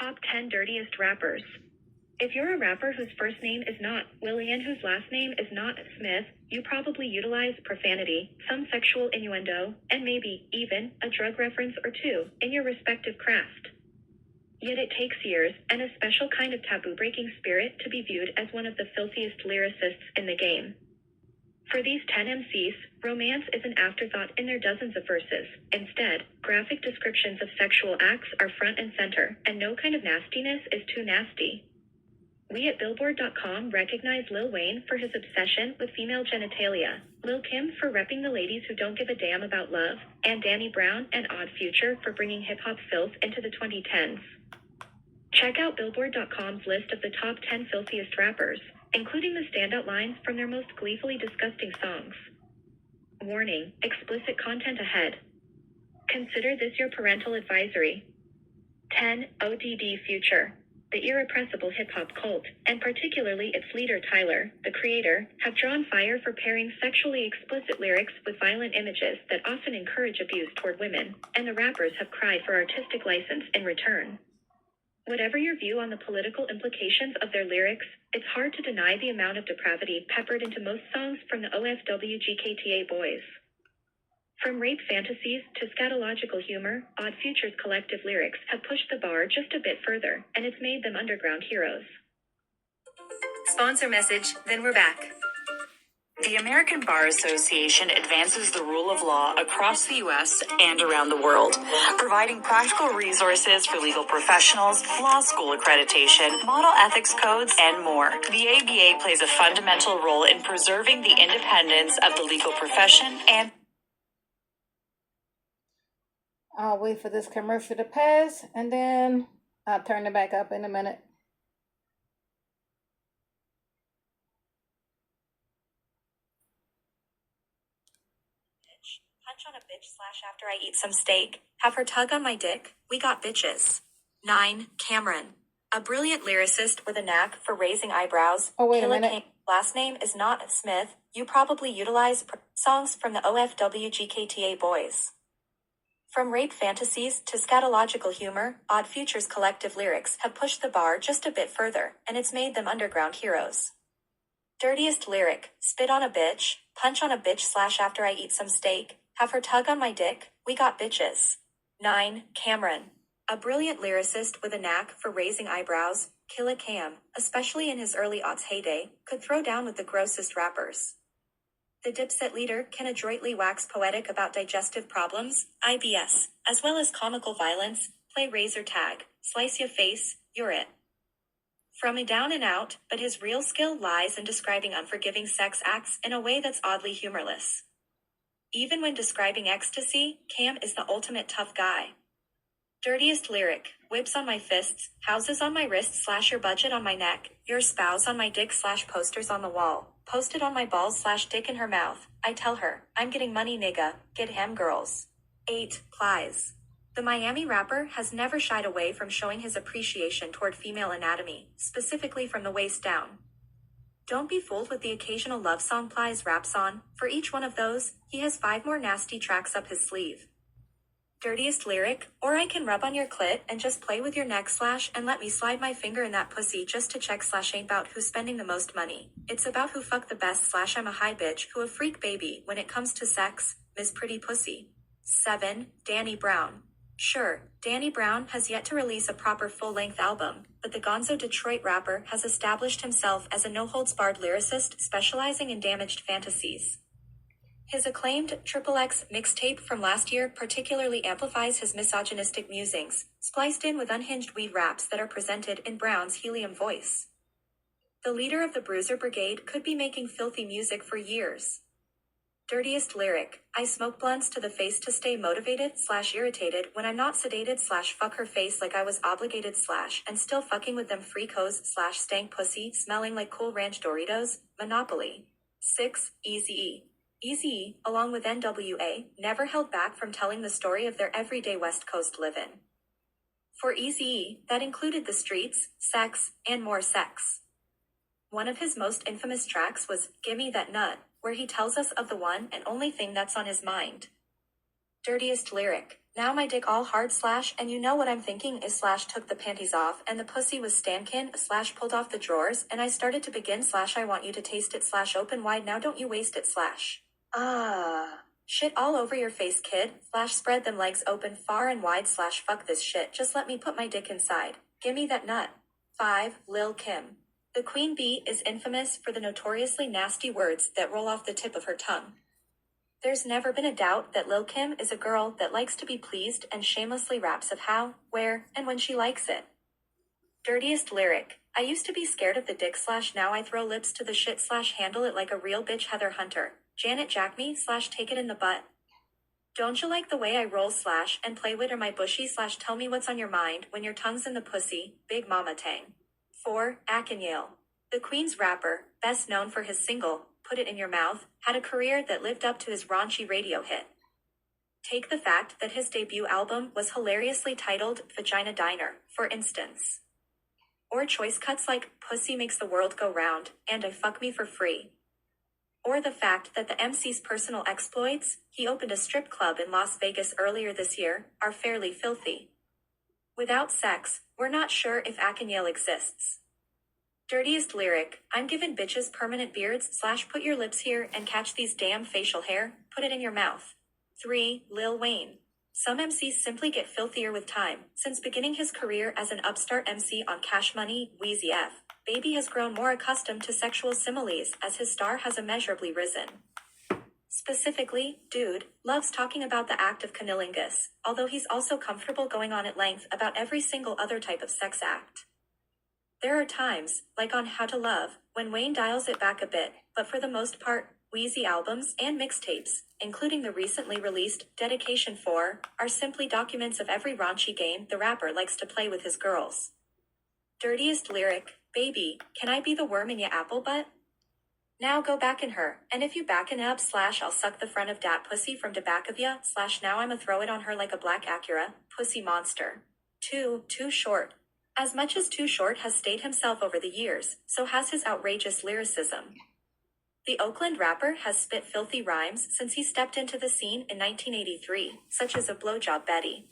Top 10 Dirtiest Rappers. If you're a rapper whose first name is not Willie and whose last name is not Smith, you probably utilize profanity, some sexual innuendo, and maybe even a drug reference or two in your respective craft. Yet it takes years and a special kind of taboo-breaking spirit to be viewed as one of the filthiest lyricists in the game. For these 10 MCs, romance is an afterthought in their dozens of verses. Instead, graphic descriptions of sexual acts are front and center, and no kind of nastiness is too nasty. We at Billboard.com recognize Lil Wayne for his obsession with female genitalia, Lil Kim for repping the ladies who don't give a damn about love, and Danny Brown and Odd Future for bringing hip-hop filth into the 2010s. Check out Billboard.com's list of the top 10 filthiest rappers, including the standout lines from their most gleefully disgusting songs. Warning: explicit content ahead. Consider this your parental advisory. 10. ODD Future. The irrepressible hip-hop cult, and particularly its leader Tyler, the creator, have drawn fire for pairing sexually explicit lyrics with violent images that often encourage abuse toward women, and the rappers have cried for artistic license in return. Whatever your view on the political implications of their lyrics, it's hard to deny the amount of depravity peppered into most songs from the OFWGKTA boys. From rape fantasies to scatological humor, Odd Future's collective lyrics have pushed the bar just a bit further, and it's made them underground heroes. Sponsor message, then we're back. The American Bar Association advances the rule of law across the U.S. and around the world, providing practical resources for legal professionals, law school accreditation, model ethics codes, and more. The ABA plays a fundamental role in preserving the independence of the legal profession and I'll wait for this commercial to pass, and then I'll turn it back up in a minute. Punch on a bitch / after I eat some steak. Have her tug on my dick. We got bitches. 9. Cameron. A brilliant lyricist with a knack for raising eyebrows. Oh, wait a minute. Last name is not Smith. You probably utilize songs from the OFWGKTA boys. From rape fantasies to scatological humor, Odd Future's collective lyrics have pushed the bar just a bit further, and it's made them underground heroes. Dirtiest lyric: spit on a bitch, punch on a bitch / after I eat some steak, have her tug on my dick, we got bitches. 9. Cameron. A brilliant lyricist with a knack for raising eyebrows, Killa Cam, especially in his early aughts heyday, could throw down with the grossest rappers. The Dipset leader can adroitly wax poetic about digestive problems, IBS, as well as comical violence, play razor tag, slice ya face, you're it. From a down and out, but his real skill lies in describing unforgiving sex acts in a way that's oddly humorless. Even when describing ecstasy, Cam is the ultimate tough guy. Dirtiest lyric: whips on my fists, houses on my wrists / your budget on my neck, your spouse on my dick / posters on the wall, posted on my balls / dick in her mouth, I tell her, I'm getting money nigga, get ham girls. 8. Plies. The Miami rapper has never shied away from showing his appreciation toward female anatomy, specifically from the waist down. Don't be fooled with the occasional love song Plies raps on. For each one of those, he has 5 more nasty tracks up his sleeve. Dirtiest lyric: or I can rub on your clit and just play with your neck / and let me slide my finger in that pussy just to check / ain't about who's spending the most money. It's about who fuck the best / I'm a high bitch who a freak baby when it comes to sex, Miss Pretty Pussy. 7. Danny Brown. Sure, Danny Brown has yet to release a proper full-length album, but the gonzo Detroit rapper has established himself as a no-holds-barred lyricist specializing in damaged fantasies. His acclaimed XXX mixtape from last year particularly amplifies his misogynistic musings, spliced in with unhinged weed raps that are presented in Brown's helium voice. The leader of the Bruiser Brigade could be making filthy music for years. Dirtiest lyric: I smoke blunts to the face to stay motivated / irritated when I'm not sedated / fuck her face like I was obligated / and still fucking with them freak hoes / stank pussy smelling like Cool Ranch Doritos, Monopoly. 6. Eazy-E. Eazy-E, along with NWA, never held back from telling the story of their everyday West Coast livin'. For Eazy-E, that included the streets, sex, and more sex. One of his most infamous tracks was Gimme That Nut, where he tells us of the one and only thing that's on his mind. Dirtiest lyric: Now my dick all hard slash and you know what I'm thinking is slash took the panties off and the pussy was stankin slash pulled off the drawers and I started to begin slash I want you to taste it slash open wide now don't you waste it slash. Ah. Shit all over your face kid, slash spread them legs open far and wide slash fuck this shit just let me put my dick inside. Gimme that nut. 5. Lil Kim. The queen bee is infamous for the notoriously nasty words that roll off the tip of her tongue. There's never been a doubt that Lil Kim is a girl that likes to be pleased and shamelessly raps of how, where, and when she likes it. Dirtiest lyric. I used to be scared of the dick slash now I throw lips to the shit slash handle it like a real bitch Heather Hunter. Janet Jack me slash take it in the butt. Don't you like the way I roll slash and play with or my bushy slash tell me what's on your mind when your tongue's in the pussy, Big Mama Tang. 4. Akinale. The Queen's rapper, best known for his single, Put It In Your Mouth, had a career that lived up to his raunchy radio hit. Take the fact that his debut album was hilariously titled Vagina Diner, for instance. Or choice cuts like Pussy Makes the World Go Round and I Fuck Me For Free. Or the fact that the MC's personal exploits, he opened a strip club in Las Vegas earlier this year, are fairly filthy. Without sex, we're not sure if Akinale exists. Dirtiest lyric, I'm giving bitches permanent beards slash put your lips here and catch these damn facial hair, put it in your mouth. 3. Lil Wayne. Some MCs simply get filthier with time. Since beginning his career as an upstart MC on Cash Money, Wheezy F, Baby has grown more accustomed to sexual similes as his star has immeasurably risen. Specifically, Dude loves talking about the act of cunnilingus, although he's also comfortable going on at length about every single other type of sex act. There are times, like on How to Love, when Wayne dials it back a bit, but for the most part, Wheezy albums and mixtapes, including the recently released Dedication 4, are simply documents of every raunchy game the rapper likes to play with his girls. Dirtiest lyric, baby, can I be the worm in ya apple butt? Now go back in her, and if you backin' up slash I'll suck the front of dat pussy from de back of ya slash now I'ma throw it on her like a black Acura, pussy monster. 2. Too Short. As much as Too Short has stayed himself over the years, so has his outrageous lyricism. The Oakland rapper has spit filthy rhymes since he stepped into the scene in 1983, such as a blowjob Betty.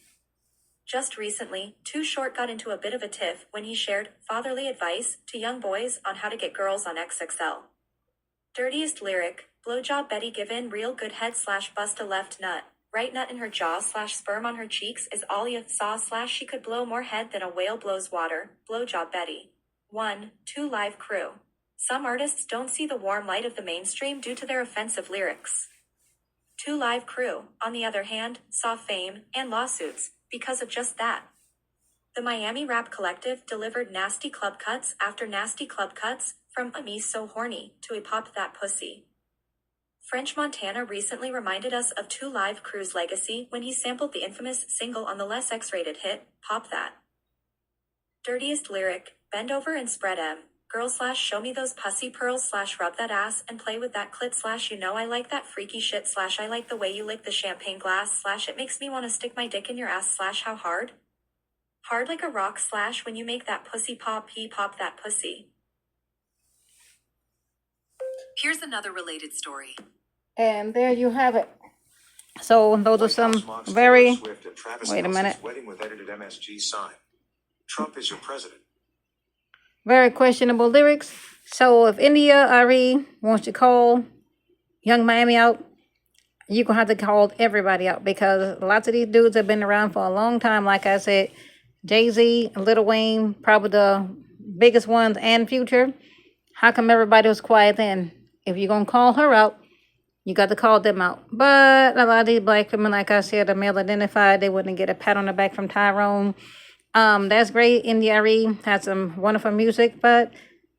Just recently, Too Short got into a bit of a tiff when he shared fatherly advice to young boys on how to get girls on XXL. Dirtiest lyric, blowjob Betty given real good head slash bust a left nut. Right nut in her jaw slash sperm on her cheeks is all you saw slash she could blow more head than a whale blows water, blowjob Betty. 1. 2 Live Crew. Some artists don't see the warm light of the mainstream due to their offensive lyrics. 2 Live Crew, on the other hand, saw fame and lawsuits because of just that. The Miami rap collective delivered nasty club cuts after nasty club cuts, from a me so horny to a pop that pussy. French Montana recently reminded us of 2 Live Crew's legacy when he sampled the infamous single on the less X-rated hit, Pop That. Dirtiest lyric, bend over and spread M. Girl slash show me those pussy pearls slash rub that ass and play with that clit slash you know I like that freaky shit slash I like the way you lick the champagne glass slash it makes me want to stick my dick in your ass slash how hard? Hard like a rock slash when you make that pussy pop he pop that pussy. Here's another related story. And there you have it. So those are some very, wait a minute, wedding with edited MSG sign. Trump is your president. very questionable lyrics. So if India Ari wants to call Young Miami out, you're going to have to call everybody out because lots of these dudes have been around for a long time. Like I said, Jay-Z, Lil Wayne, probably the biggest ones, and Future. How come everybody was quiet then? If you're going to call her out, you got to call them out. But a lot of these black women, like I said, are male identified. They wouldn't get a pat on the back from Tyrone. That's great. India Arie had some wonderful music, but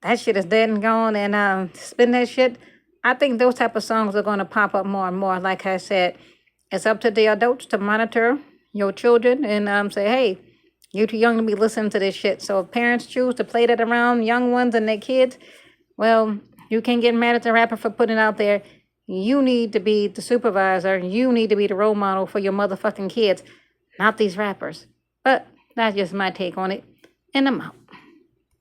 that shit is dead and gone. And spin that shit. I think those type of songs are going to pop up more and more. Like I said, it's up to the adults to monitor your children and say, hey, you're too young to be listening to this shit. So if parents choose to play that around young ones and their kids, well, you can't get mad at the rapper for putting it out there. You need to be the supervisor. You need to be the role model for your motherfucking kids, not these rappers. But that's just my take on it. And I'm out.